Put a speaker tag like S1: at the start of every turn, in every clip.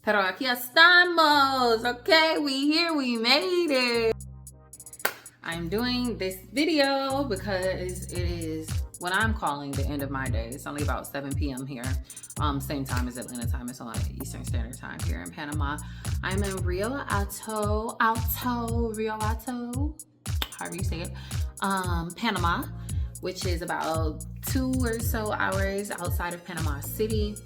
S1: Pero aquí estamos, okay? We here, we made it. I'm doing this video because it is what I'm calling the end of my day. It's only about 7 p.m. here. Same time as Atlanta time. It's on Eastern Standard Time here in Panama. I'm in Rio Alto, however you say it, Panama, which is about 2 or so hours outside of Panama City.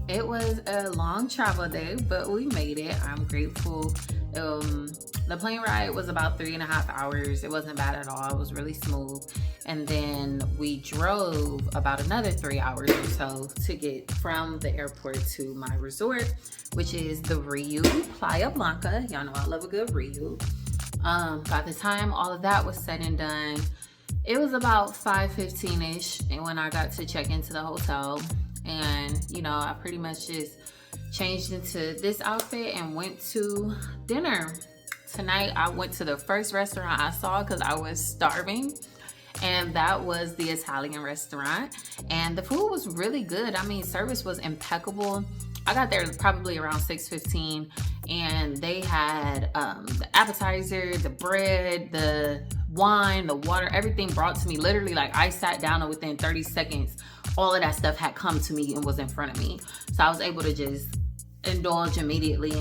S1: It was a long travel day, but we made it. I'm grateful. The plane ride was about 3.5 hours. It wasn't bad at all. It was really smooth. And then we drove about another 3 hours or so to get from the airport to my resort, which is the Rio Playa Blanca. Y'all know I love a good Rio. By the time all of that was said and done, it was about 5:15-ish, and when I got to check into the hotel, and you know, I pretty much just changed into this outfit and went to dinner. Tonight I went to the first restaurant I saw because I was starving, and that was the Italian restaurant, and the food was really good. I mean, service was impeccable. I got there probably around 6:15, and they had the appetizer, the bread, the wine, the water, everything brought to me. Literally, like, I sat down and within 30 seconds, all of that stuff had come to me and was in front of me. So I was able to just indulge immediately.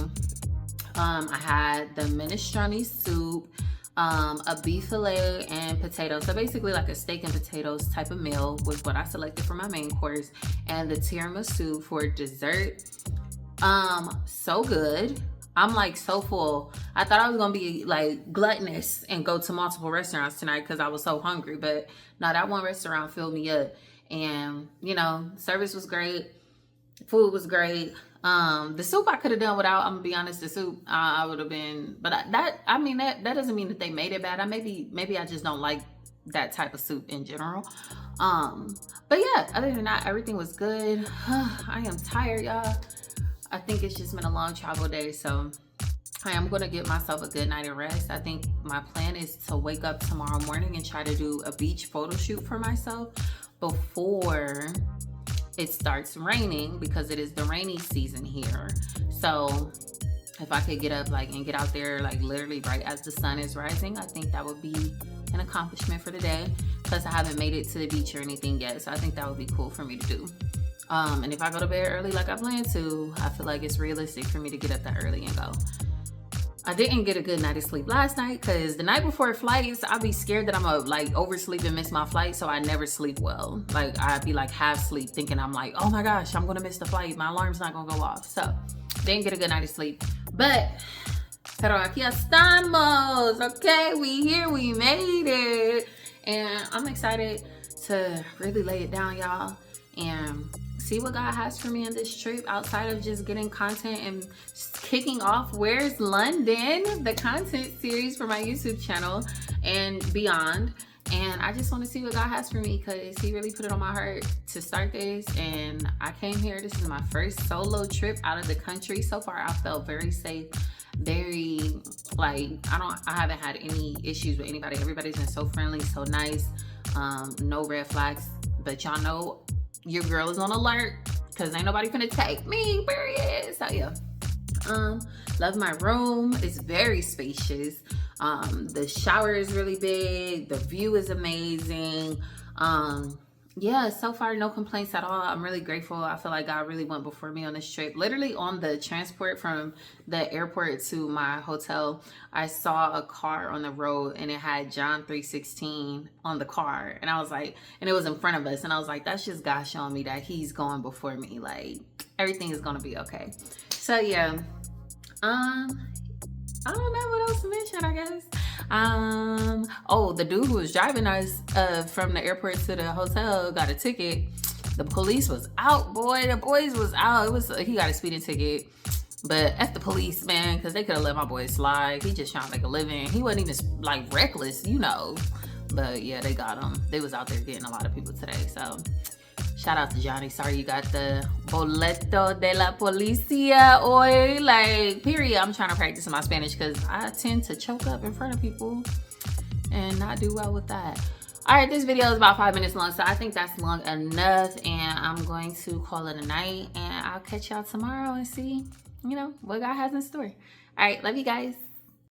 S1: I had the minestrone soup, a beef fillet and potatoes. So basically like a steak and potatoes type of meal was what I selected for my main course, and the tiramisu for dessert. So good. I'm like so full. I thought I was gonna be like gluttonous and go to multiple restaurants tonight because I was so hungry, but no, that one restaurant filled me up. And you know, service was great, food was great. The soup I could have done without. I'm gonna be honest, the soup I would have been, but that doesn't mean that they made it bad. Maybe I just don't like that type of soup in general. But yeah, other than that, everything was good. I am tired, y'all. I think it's just been a long travel day, so I am gonna give myself a good night of rest. I think my plan is to wake up tomorrow morning and try to do a beach photo shoot for myself before it starts raining, because it is the rainy season here. So if I could get up and get out there literally right as the sun is rising, I think that would be an accomplishment for the day. Plus I haven't made it to the beach or anything yet, so I think that would be cool for me to do. And if I go to bed early like I plan to, I feel like it's realistic for me to get up that early and go. I didn't get a good night of sleep last night because the night before flights, I'll be scared that I'm gonna oversleep and miss my flight, so I never sleep well. I'd be half asleep thinking I'm oh my gosh, I'm gonna miss the flight. My alarm's not gonna go off. So didn't get a good night of sleep. But pero aquí estamos, okay? We here, we made it. And I'm excited to really lay it down, y'all, and see what God has for me on this trip outside of just getting content and kicking off Where's London, the content series for my YouTube channel and beyond. And I just want to see what God has for me because he really put it on my heart to start this. And I came here. This is my first solo trip out of the country. So far, I felt very safe. Very I haven't had any issues with anybody. Everybody's been so friendly, so nice. No red flags. But y'all know your girl is on alert because ain't nobody finna take me, period. So yeah, love my room. It's very spacious. The shower is really big. The view is amazing. Yeah, so far no complaints at all. I'm really grateful. I feel like God really went before me on this trip. Literally on the transport from the airport to my hotel, I saw a car on the road and it had John 3:16 on the car, and I was and it was in front of us, and I was that's just God showing me that he's going before me. Everything is gonna be okay. So yeah, I don't know what else to mention, I guess. Oh, the dude who was driving us from the airport to the hotel got a ticket. The police was out, boy. The boys was out. He got a speeding ticket. But F the police, man, because they could have let my boy slide. He just trying to make a living. He wasn't even reckless, you know. But yeah, they got him. They was out there getting a lot of people today. So shout out to Johnny. Sorry you got the boleto de la policía hoy. Period. I'm trying to practice my Spanish because I tend to choke up in front of people and not do well with that. All right, this video is about 5 minutes long, so I think that's long enough, and I'm going to call it a night, and I'll catch y'all tomorrow and see, you know, what God has in store. All right, love you guys.